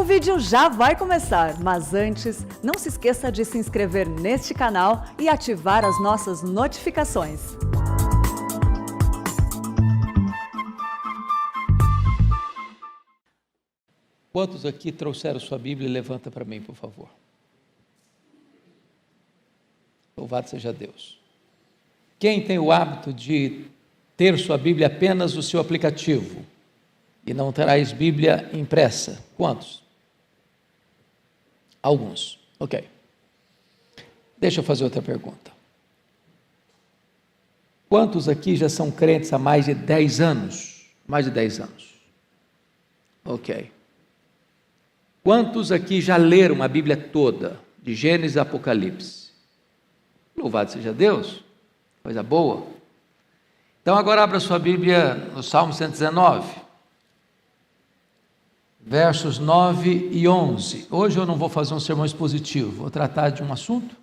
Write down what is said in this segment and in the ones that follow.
O vídeo já vai começar, mas antes, não se esqueça de se inscrever neste canal e ativar as nossas notificações. Quantos aqui trouxeram sua Bíblia? Levanta para mim, por favor. Louvado seja Deus. Quem tem o hábito de ter sua Bíblia apenas no seu aplicativo e não traz Bíblia impressa? Quantos? Alguns. Ok. Deixa eu fazer outra pergunta. Quantos aqui já são crentes há mais de 10 anos? Mais de 10 anos. Ok. Quantos aqui já leram a Bíblia toda, de Gênesis a Apocalipse? Louvado seja Deus, coisa boa. Então agora abra sua Bíblia no Salmo 119, versos 9 e 11. Hoje eu não vou fazer um sermão expositivo, vou tratar de um assunto.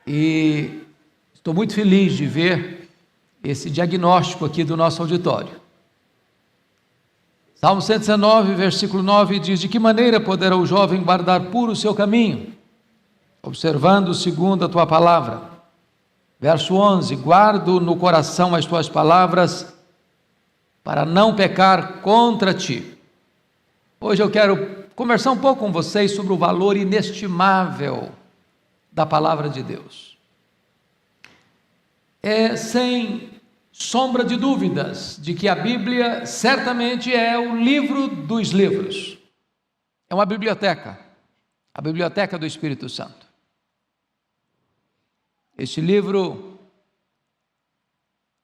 E estou muito feliz de ver esse diagnóstico aqui do nosso auditório. Salmo 119, versículo 9 diz: de que maneira poderá o jovem guardar puro o seu caminho? Observando segundo a tua palavra. Verso 11: guardo no coração as tuas palavras, para não pecar contra ti. Hoje eu quero conversar um pouco com vocês sobre o valor inestimável da palavra de Deus. Sem sombra de dúvidas de que a Bíblia certamente é o livro dos livros. É uma biblioteca, a biblioteca do Espírito Santo. Este livro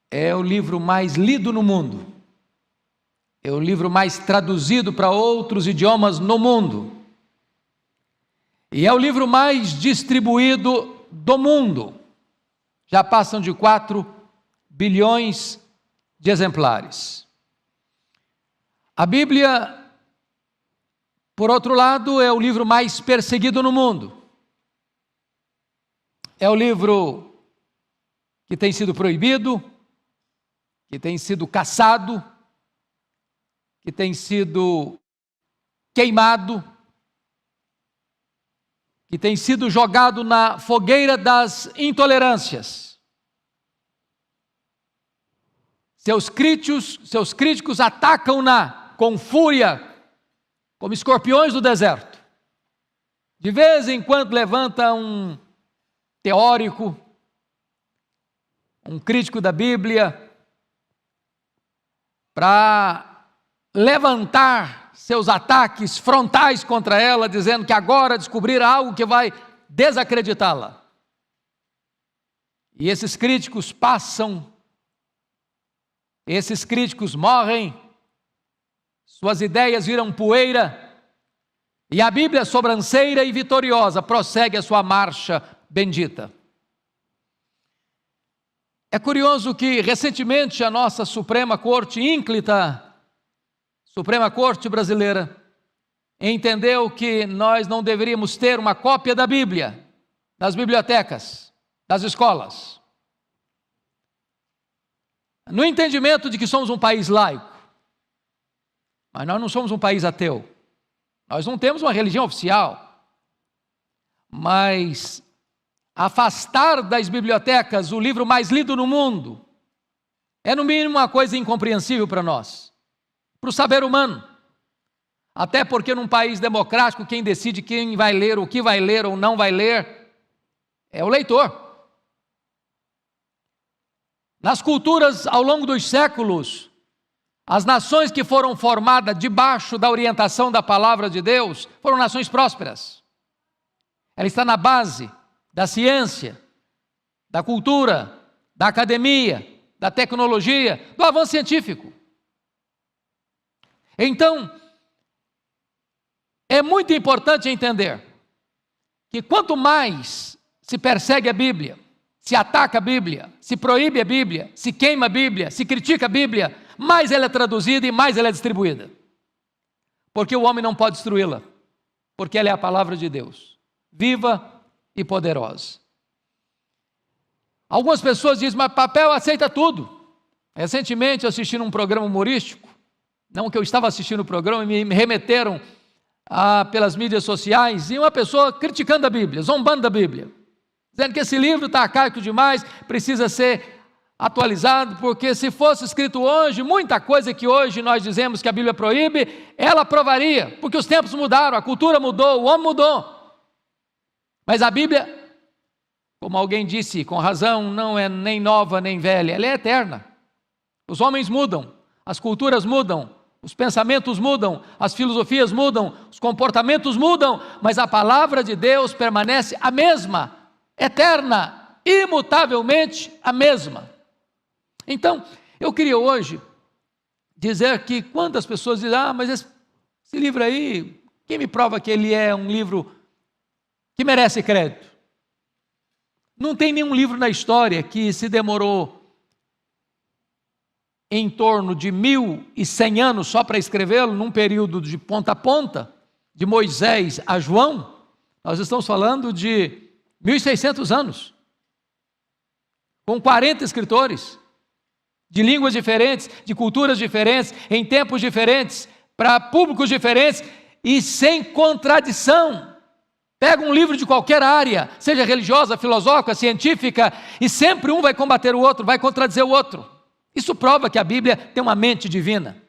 é o livro mais lido no mundo, é o livro mais traduzido para outros idiomas no mundo, e é o livro mais distribuído do mundo. Já passam de 4 bilhões de exemplares. A Bíblia, por outro lado, é o livro mais perseguido no mundo. É o livro que tem sido proibido, que tem sido caçado, que tem sido queimado, que tem sido jogado na fogueira das intolerâncias. Seus críticos atacam-na com fúria, como escorpiões do deserto. De vez em quando levanta um teórico, um crítico da Bíblia, para levantar seus ataques frontais contra ela, dizendo que agora descobriram algo que vai desacreditá-la. E esses críticos passam, esses críticos morrem, suas ideias viram poeira, e a Bíblia, sobranceira e vitoriosa, prossegue a sua marcha bendita. É curioso que recentemente a nossa Suprema Corte ínclita, Suprema Corte brasileira, entendeu que nós não deveríamos ter uma cópia da Bíblia nas bibliotecas, das escolas. No entendimento de que somos um país laico, mas nós não somos um país ateu. Nós não temos uma religião oficial, mas afastar das bibliotecas o livro mais lido no mundo é no mínimo uma coisa incompreensível para nós, para o saber humano. Até porque num país democrático quem decide quem vai ler, o que vai ler ou não vai ler, é o leitor. Nas culturas ao longo dos séculos, as nações que foram formadas debaixo da orientação da palavra de Deus foram nações prósperas. Ela está na base da ciência, da cultura, da academia, da tecnologia, do avanço científico. Então, é muito importante entender que quanto mais se persegue a Bíblia, se ataca a Bíblia, se proíbe a Bíblia, se queima a Bíblia, se critica a Bíblia, mais ela é traduzida e mais ela é distribuída. Porque o homem não pode destruí-la, porque ela é a palavra de Deus, viva e poderosa. Algumas pessoas dizem, mas papel aceita tudo. Recentemente eu assisti num programa humorístico, não que eu estava assistindo o programa, me remeteram pelas mídias sociais, e uma pessoa criticando a Bíblia, zombando da Bíblia, dizendo que esse livro está arcaico demais, precisa ser atualizado, porque se fosse escrito hoje, muita coisa que hoje nós dizemos que a Bíblia proíbe, ela aprovaria, porque os tempos mudaram, a cultura mudou, o homem mudou. Mas a Bíblia, como alguém disse com razão, não é nem nova nem velha, ela é eterna. Os homens mudam, as culturas mudam, os pensamentos mudam, as filosofias mudam, os comportamentos mudam, mas a palavra de Deus permanece a mesma, eterna, imutavelmente a mesma. Então, eu queria hoje dizer que quando as pessoas dizem, mas esse livro aí, quem me prova que ele é um livro que merece crédito? Não tem nenhum livro na história que se demorou em torno de 1.100 anos só para escrevê-lo, num período de ponta a ponta, de Moisés a João. Nós estamos falando de 1.600 anos, com 40 escritores, de línguas diferentes, de culturas diferentes, em tempos diferentes, para públicos diferentes e sem contradição. Pega um livro de qualquer área, seja religiosa, filosófica, científica, e sempre um vai combater o outro, vai contradizer o outro. Isso prova que a Bíblia tem uma mente divina.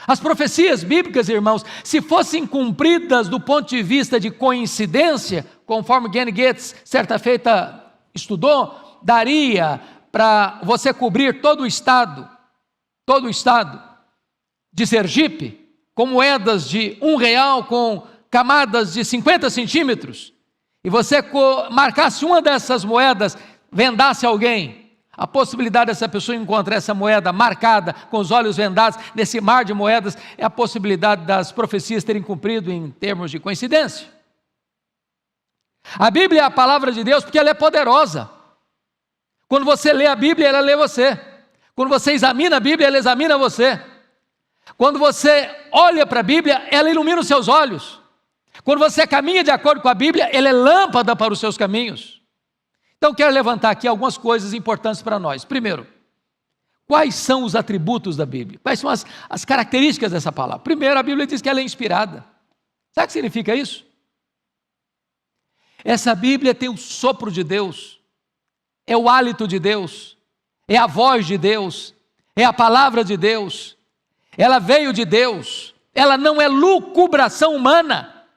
As profecias bíblicas, irmãos, se fossem cumpridas do ponto de vista de coincidência, conforme Gene Getz certa feita estudou, daria para você cobrir todo o estado de Sergipe, com moedas de R$1 com camadas de 50 centímetros, e você marcasse uma dessas moedas, vendasse alguém, a possibilidade dessa pessoa encontrar essa moeda marcada, com os olhos vendados, nesse mar de moedas, é a possibilidade das profecias terem cumprido em termos de coincidência. A Bíblia é a palavra de Deus porque ela é poderosa. Quando você lê a Bíblia, ela lê você. Quando você examina a Bíblia, ela examina você. Quando você olha para a Bíblia, ela ilumina os seus olhos. Quando você caminha de acordo com a Bíblia, ela é lâmpada para os seus caminhos. Então, quero levantar aqui algumas coisas importantes para nós. Primeiro, quais são os atributos da Bíblia? Quais são as características dessa palavra? Primeiro, a Bíblia diz que ela é inspirada. Sabe o que significa isso? Essa Bíblia tem o sopro de Deus. É o hálito de Deus, é a voz de Deus, é a palavra de Deus, ela veio de Deus, ela não é lucubração humana.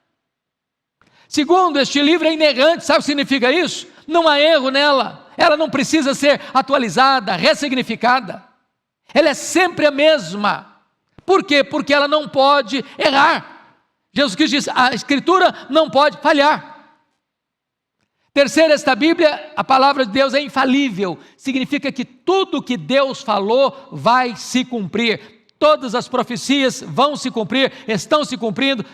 Segundo, este livro é inerrante, sabe o que significa isso? Não há erro nela, ela não precisa ser atualizada, ressignificada, ela é sempre a mesma. Por quê? Porque ela não pode errar. Jesus Cristo diz, a Escritura não pode falhar. Terceiro, esta Bíblia, a palavra de Deus é infalível, significa que tudo que Deus falou vai se cumprir. Todas as profecias vão se cumprir, estão se cumprindo,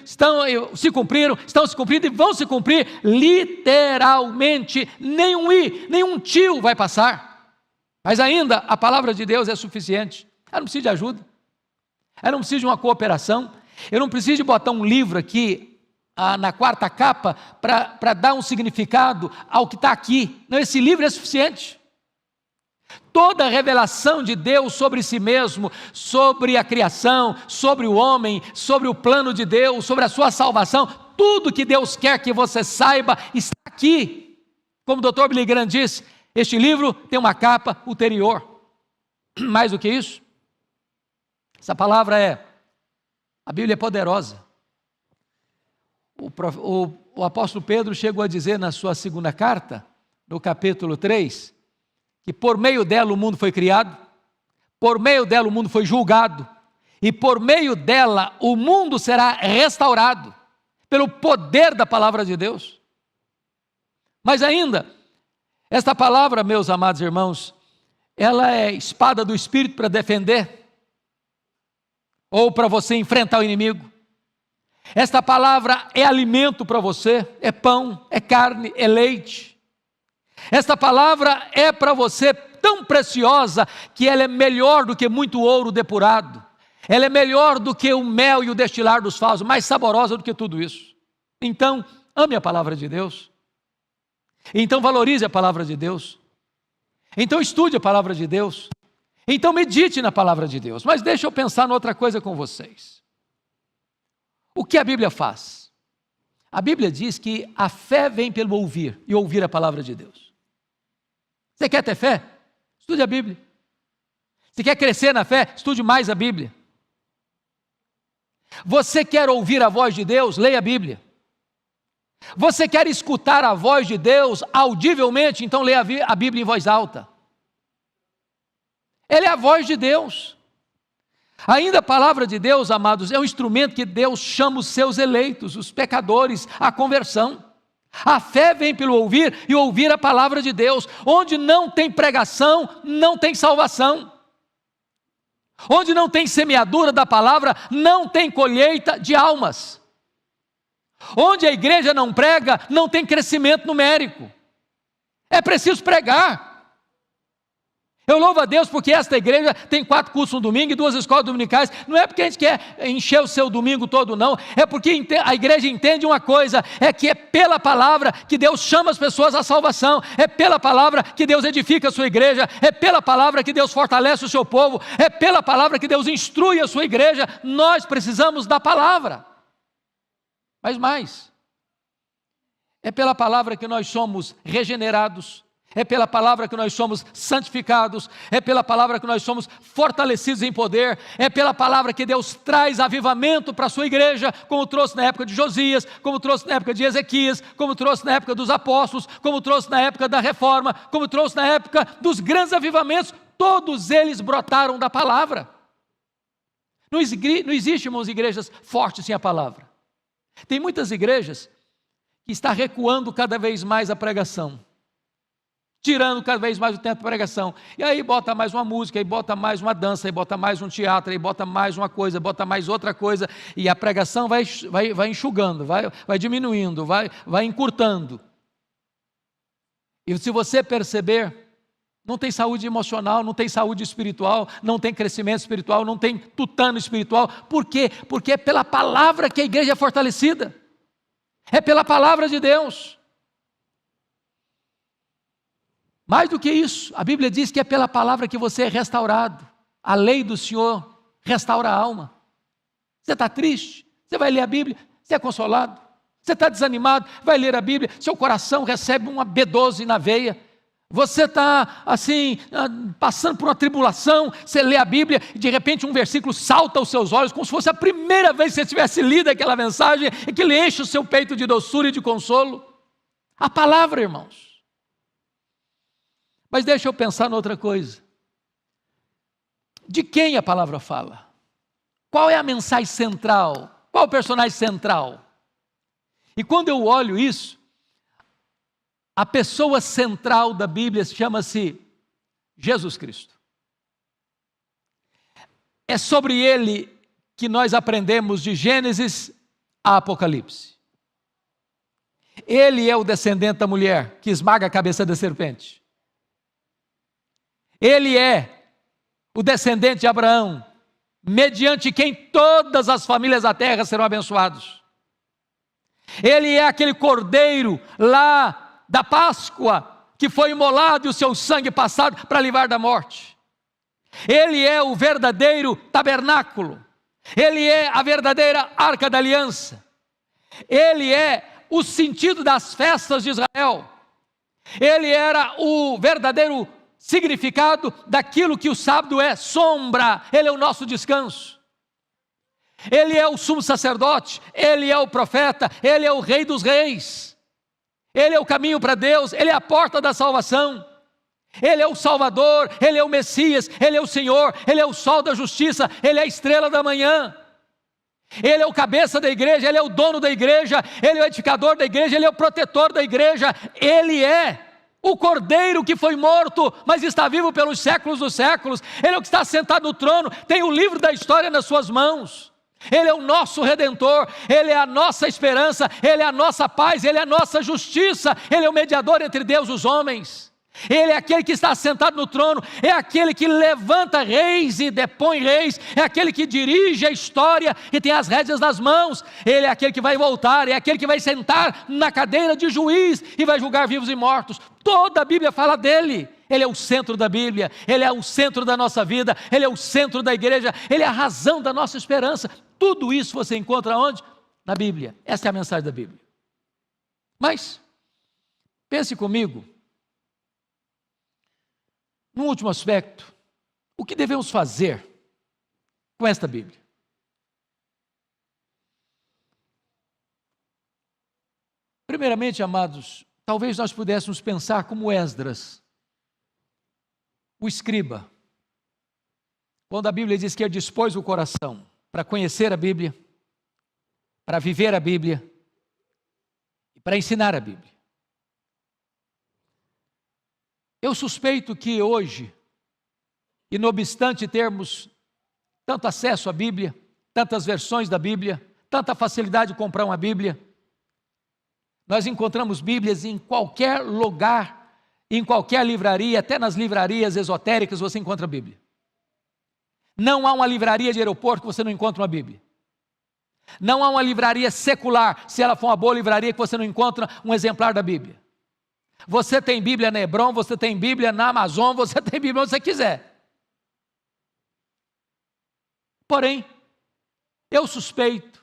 se cumpriram, estão se cumprindo e vão se cumprir literalmente. Nenhum tio vai passar. Mas ainda a palavra de Deus é suficiente. Ela não precisa de ajuda, ela não precisa de uma cooperação, eu não preciso de botar um livro aqui na quarta capa para dar um significado ao que está aqui. Não, esse livro é suficiente. Toda a revelação de Deus sobre si mesmo, sobre a criação, sobre o homem, sobre o plano de Deus, sobre a sua salvação, tudo que Deus quer que você saiba está aqui. Como o Dr. Billy Graham disse, este livro tem uma capa ulterior. Mais do que isso, essa palavra a Bíblia é poderosa. O apóstolo Pedro chegou a dizer na sua segunda carta, no capítulo 3, que por meio dela o mundo foi criado, por meio dela o mundo foi julgado, e por meio dela o mundo será restaurado, pelo poder da palavra de Deus. Mas ainda, esta palavra, meus amados irmãos, ela é espada do Espírito para defender, ou para você enfrentar o inimigo. Esta palavra é alimento para você, é pão, é carne, é leite. Esta palavra é para você tão preciosa que ela é melhor do que muito ouro depurado. Ela é melhor do que o mel e o destilar dos favos, mais saborosa do que tudo isso. Então, ame a palavra de Deus. Então, valorize a palavra de Deus. Então, estude a palavra de Deus. Então, medite na palavra de Deus. Mas deixa eu pensar em outra coisa com vocês. O que a Bíblia faz? A Bíblia diz que a fé vem pelo ouvir, e ouvir a palavra de Deus. Você quer ter fé? Estude a Bíblia. Você quer crescer na fé? Estude mais a Bíblia. Você quer ouvir a voz de Deus? Leia a Bíblia. Você quer escutar a voz de Deus audivelmente? Então leia a Bíblia em voz alta. Ela é a voz de Deus. Ainda a palavra de Deus, amados, é um instrumento que Deus chama os seus eleitos, os pecadores, à conversão. A fé vem pelo ouvir e ouvir a palavra de Deus. Onde não tem pregação, não tem salvação. Onde não tem semeadura da palavra, não tem colheita de almas. Onde a igreja não prega, não tem crescimento numérico. É preciso pregar. Eu louvo a Deus porque esta igreja tem 4 cursos no domingo e 2 escolas dominicais. Não é porque a gente quer encher o seu domingo todo, não. É porque a igreja entende uma coisa, é que é pela palavra que Deus chama as pessoas à salvação. É pela palavra que Deus edifica a sua igreja. É pela palavra que Deus fortalece o seu povo. É pela palavra que Deus instrui a sua igreja. Nós precisamos da palavra. Mas mais, é pela palavra que nós somos regenerados. É pela palavra que nós somos santificados, é pela palavra que nós somos fortalecidos em poder, é pela palavra que Deus traz avivamento para a sua igreja, como trouxe na época de Josias, como trouxe na época de Ezequias, como trouxe na época dos apóstolos, como trouxe na época da reforma, como trouxe na época dos grandes avivamentos. Todos eles brotaram da palavra. Não existe, irmãos, igrejas fortes sem a palavra. Tem muitas igrejas que estão recuando cada vez mais a pregação, tirando cada vez mais o tempo de pregação, e aí bota mais uma música, aí bota mais uma dança, aí bota mais um teatro, aí bota mais uma coisa, bota mais outra coisa, e a pregação vai enxugando, vai diminuindo, vai encurtando. E se você perceber, não tem saúde emocional, não tem saúde espiritual, não tem crescimento espiritual, não tem tutano espiritual. Por quê? Porque é pela palavra que a igreja é fortalecida, é pela palavra de Deus. Mais do que isso, a Bíblia diz que é pela palavra que você é restaurado. A lei do Senhor restaura a alma. Você está triste? Você vai ler a Bíblia, você é consolado. Você está desanimado? Vai ler a Bíblia, seu coração recebe uma B12 na veia. Você está assim, passando por uma tribulação, você lê a Bíblia e de repente um versículo salta aos seus olhos, como se fosse a primeira vez que você tivesse lido aquela mensagem, e que lhe enche o seu peito de doçura e de consolo. A palavra, irmãos. Mas deixa eu pensar noutra coisa. De quem a palavra fala? Qual é a mensagem central? Qual é o personagem central? E quando eu olho isso, a pessoa central da Bíblia chama-se Jesus Cristo. É sobre ele que nós aprendemos de Gênesis a Apocalipse. Ele é o descendente da mulher que esmaga a cabeça da serpente. Ele é o descendente de Abraão, mediante quem todas as famílias da terra serão abençoadas. Ele é aquele cordeiro lá da Páscoa, que foi imolado e o seu sangue passado para livrar da morte. Ele é o verdadeiro tabernáculo. Ele é a verdadeira arca da aliança. Ele é o sentido das festas de Israel. Ele era o verdadeiro significado daquilo que o sábado é sombra. Ele é o nosso descanso. Ele é o sumo sacerdote, ele é o profeta, ele é o rei dos reis. Ele é o caminho para Deus, ele é a porta da salvação. Ele é o Salvador, ele é o Messias, ele é o Senhor, ele é o sol da justiça, ele é a estrela da manhã. Ele é o cabeça da igreja, ele é o dono da igreja, ele é o edificador da igreja, ele é o protetor da igreja. Ele é o cordeiro que foi morto, mas está vivo pelos séculos dos séculos. Ele é o que está sentado no trono, tem o livro da história nas suas mãos. Ele é o nosso Redentor, ele é a nossa esperança, ele é a nossa paz, ele é a nossa justiça, ele é o mediador entre Deus e os homens. Ele é aquele que está sentado no trono, é aquele que levanta reis e depõe reis, é aquele que dirige a história e tem as rédeas nas mãos. Ele é aquele que vai voltar, é aquele que vai sentar na cadeira de juiz e vai julgar vivos e mortos. Toda a Bíblia fala dele. Ele é o centro da Bíblia, ele é o centro da nossa vida, ele é o centro da igreja, ele é a razão da nossa esperança. Tudo isso você encontra onde? na Bíblia. Essa é a mensagem da Bíblia. Mas, pense comigo, num último aspecto, o que devemos fazer com esta Bíblia? Primeiramente, amados, talvez nós pudéssemos pensar como Esdras, o escriba, quando a Bíblia diz que ele dispôs o coração para conhecer a Bíblia, para viver a Bíblia e para ensinar a Bíblia. Eu suspeito que hoje, e não obstante termos tanto acesso à Bíblia, tantas versões da Bíblia, tanta facilidade de comprar uma Bíblia, nós encontramos Bíblias em qualquer lugar, em qualquer livraria, até nas livrarias esotéricas você encontra Bíblia. Não há uma livraria de aeroporto que você não encontra uma Bíblia. Não há uma livraria secular, se ela for uma boa livraria, que você não encontra um exemplar da Bíblia. Você tem Bíblia na Hebron, você tem Bíblia na Amazon, você tem Bíblia onde você quiser. Porém, eu suspeito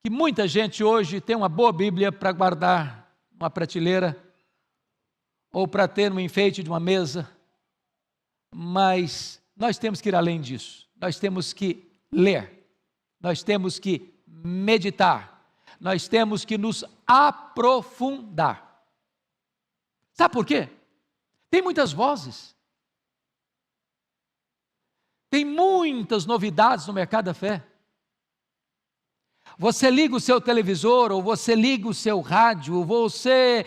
que muita gente hoje tem uma boa Bíblia para guardar numa prateleira ou para ter no enfeite de uma mesa, mas nós temos que ir além disso. Nós temos que ler, nós temos que meditar, nós temos que nos aprofundar. Sabe por quê? Tem muitas vozes, tem muitas novidades no mercado da fé. Você liga o seu televisor, ou você liga o seu rádio, ou você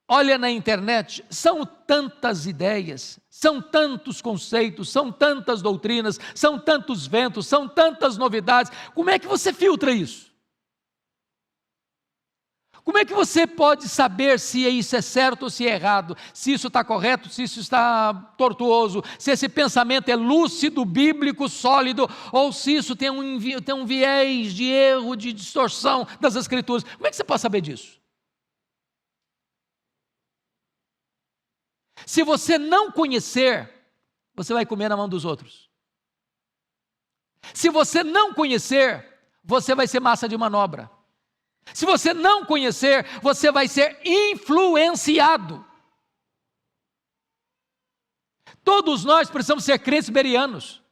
olha na internet, são tantas ideias, são tantos conceitos, são tantas doutrinas, são tantos ventos, são tantas novidades. Como é que você filtra isso? Como é que você pode saber se isso é certo ou se é errado, se isso está correto, se isso está tortuoso, se esse pensamento é lúcido, bíblico, sólido, ou se isso tem um viés de erro, de distorção das Escrituras? Como é que você pode saber disso? Se você não conhecer, você vai comer na mão dos outros. Se você não conhecer, você vai ser massa de manobra. Se você não conhecer, você vai ser influenciado. Todos nós precisamos ser crentes bereanos.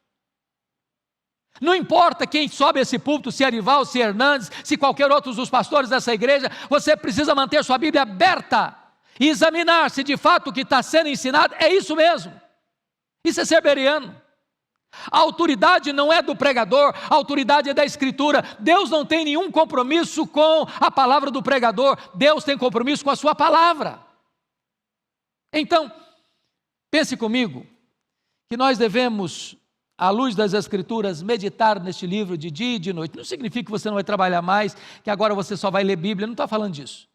Não importa quem sobe esse púlpito, se é Arival, se é Hernandes, se qualquer outro dos pastores dessa igreja, você precisa manter sua Bíblia aberta e examinar se de fato o que está sendo ensinado é isso mesmo. Isso é ser bereano. A autoridade não é do pregador, a autoridade é da Escritura. Deus não tem nenhum compromisso com a palavra do pregador, Deus tem compromisso com a sua palavra. Então, pense comigo, que nós devemos, à luz das Escrituras, meditar neste livro de dia e de noite. Não significa que você não vai trabalhar mais, que agora você só vai ler Bíblia, não estou falando disso.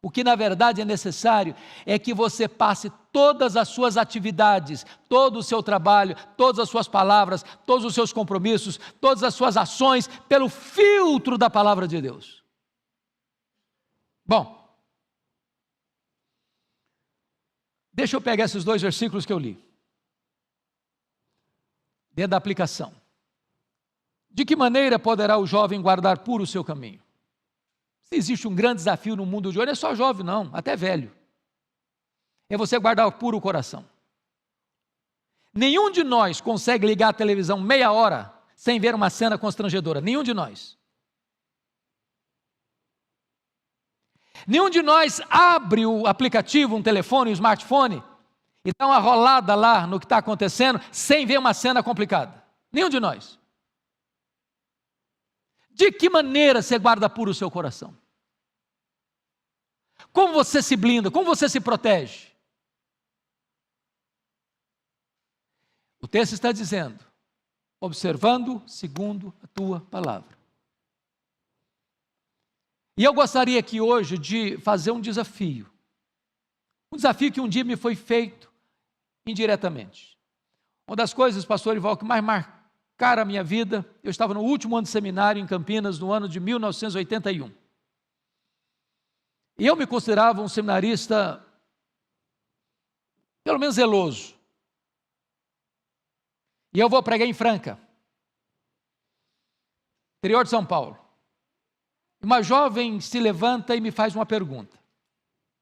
O que na verdade é necessário é que você passe todas as suas atividades, todo o seu trabalho, todas as suas palavras, todos os seus compromissos, todas as suas ações pelo filtro da palavra de Deus. Bom, deixa eu pegar esses 2 versículos que eu li, dentro da aplicação. De que maneira poderá o jovem guardar puro o seu caminho? Se existe um grande desafio no mundo de hoje, não é só jovem não, até velho. É você guardar puro o coração. Nenhum de nós consegue ligar a televisão meia hora sem ver uma cena constrangedora. Nenhum de nós. Nenhum de nós abre o aplicativo, um telefone, um smartphone e dá uma rolada lá no que está acontecendo sem ver uma cena complicada. Nenhum de nós. De que maneira você guarda puro o seu coração? Como você se blinda? Como você se protege? O texto está dizendo, observando segundo a tua palavra. E eu gostaria aqui hoje de fazer um desafio. Um desafio que um dia me foi feito indiretamente. Uma das coisas, pastor Ival, que mais marcaram a minha vida, eu estava no último ano de seminário em Campinas, no ano de 1981. E eu me considerava um seminarista, pelo menos zeloso. E eu vou pregar em Franca. interior de São Paulo. Uma jovem se levanta e me faz uma pergunta.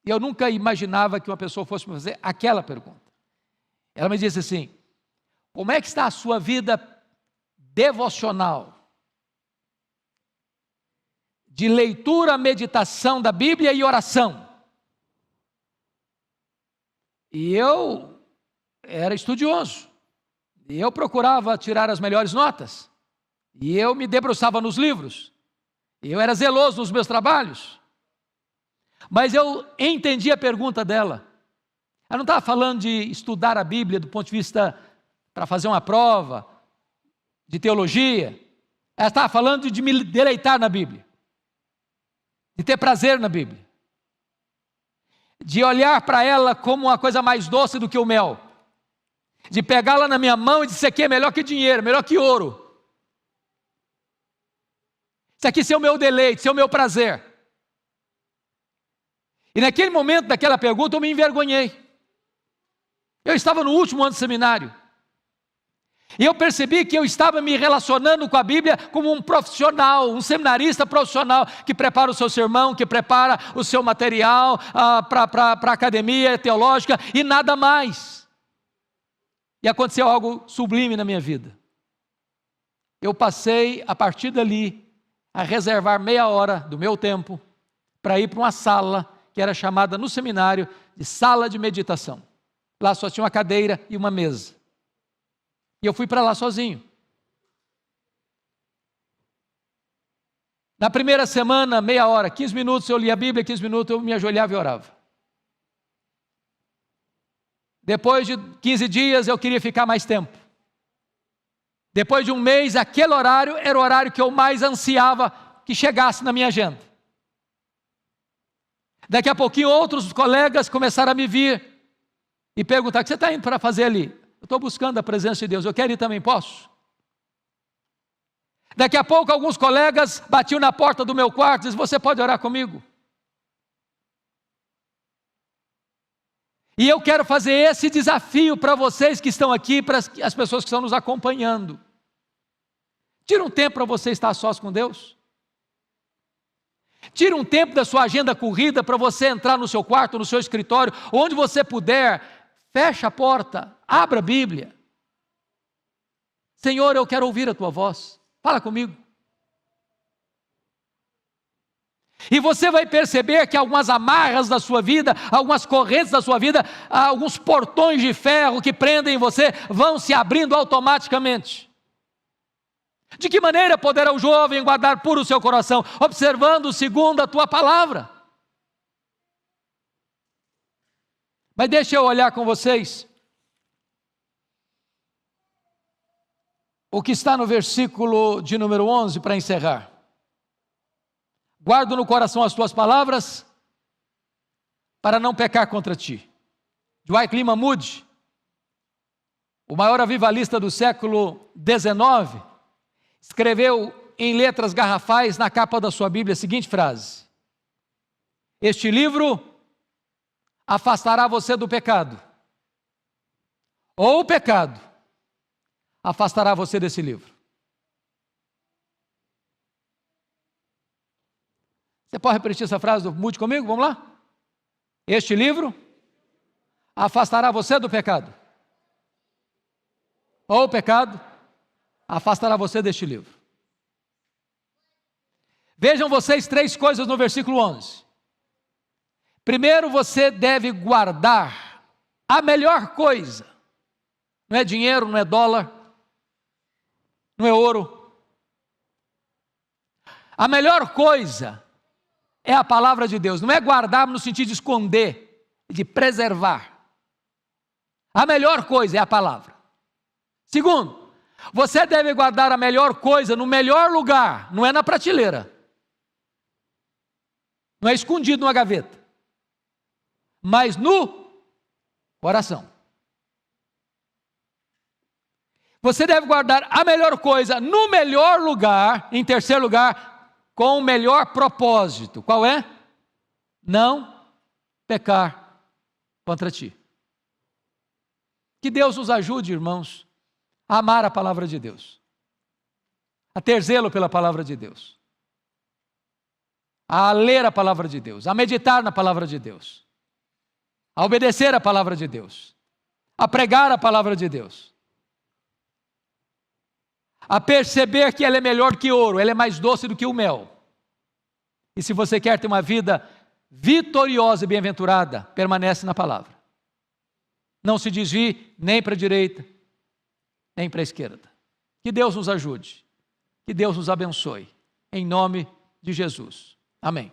E eu nunca imaginava que uma pessoa fosse me fazer aquela pergunta. Ela me disse assim: como é que está a sua vida devocional? De leitura, meditação da Bíblia e oração. E eu era estudioso. E eu procurava tirar as melhores notas. E eu me debruçava nos livros. E eu era zeloso nos meus trabalhos. Mas eu entendi a pergunta dela. Ela não estava falando de estudar a Bíblia do ponto de vista para fazer uma prova de teologia. Ela estava falando de me deleitar na Bíblia, de ter prazer na Bíblia, de olhar para ela como uma coisa mais doce do que o mel, de pegá-la na minha mão e dizer: isso aqui é melhor que dinheiro, melhor que ouro. Isso aqui é o meu deleite, isso é o meu prazer. E naquele momento daquela pergunta eu me envergonhei. Eu estava no último ano de seminário. E eu percebi que eu estava me relacionando com a Bíblia como um profissional, um seminarista profissional, que prepara o seu sermão, que prepara o seu material para a academia teológica e nada mais. E aconteceu algo sublime na minha vida. Eu passei, a partir dali, a reservar meia hora do meu tempo para ir para uma sala que era chamada no seminário de sala de meditação. Lá só tinha uma cadeira e uma mesa. E eu fui para lá sozinho. Na primeira semana, meia hora, 15 minutos eu lia a Bíblia, 15 minutos eu me ajoelhava e orava. Depois de 15 dias eu queria ficar mais tempo. Depois de um mês, aquele horário era o horário que eu mais ansiava que chegasse na minha agenda. Daqui a pouquinho outros colegas começaram a me vir e perguntar: o que você está indo para fazer ali? Eu estou buscando a presença de Deus, eu quero ir também, posso? Daqui a pouco alguns colegas batiam na porta do meu quarto e diziam: você pode orar comigo? E eu quero fazer esse desafio para vocês que estão aqui, para as pessoas que estão nos acompanhando. Tira um tempo para você estar a sós com Deus. Tira um tempo da sua agenda corrida para você entrar no seu quarto, no seu escritório, onde você puder. Fecha a porta, abra a Bíblia. Senhor, eu quero ouvir a tua voz. Fala comigo. E você vai perceber que algumas amarras da sua vida, algumas correntes da sua vida, alguns portões de ferro que prendem você, vão se abrindo automaticamente. De que maneira poderá o jovem guardar puro o seu coração? Observando segundo a tua palavra. Mas deixa eu olhar com vocês o que está no versículo de número 11 para encerrar. Guardo no coração as tuas palavras para não pecar contra ti. Dwight Lyman Moody, o maior avivalista do século XIX, escreveu em letras garrafais na capa da sua Bíblia a seguinte frase: este livro afastará você do pecado, ou o pecado afastará você desse livro. Você pode repetir essa frase do Moody comigo? Vamos lá? Este livro afastará você do pecado, ou o pecado afastará você deste livro. Vejam vocês três coisas no versículo 11. Primeiro, você deve guardar a melhor coisa. Não é dinheiro, não é dólar, não é ouro. A melhor coisa é a palavra de Deus. Não é guardar no sentido de esconder, de preservar. A melhor coisa é a palavra. Segundo, você deve guardar a melhor coisa no melhor lugar, não é na prateleira, não é escondido numa gaveta, mas no coração. Você deve guardar a melhor coisa no melhor lugar, em terceiro lugar, com o melhor propósito. Qual é? Não pecar contra ti. Que Deus nos ajude, irmãos, a amar a palavra de Deus, a ter zelo pela palavra de Deus, a ler a palavra de Deus, a meditar na palavra de Deus, a obedecer a palavra de Deus, a pregar a palavra de Deus, a perceber que ela é melhor que ouro, ela é mais doce do que o mel. E se você quer ter uma vida vitoriosa e bem-aventurada, permanece na palavra. Não se desvie nem para a direita, nem para a esquerda. Que Deus nos ajude, que Deus nos abençoe, em nome de Jesus. Amém.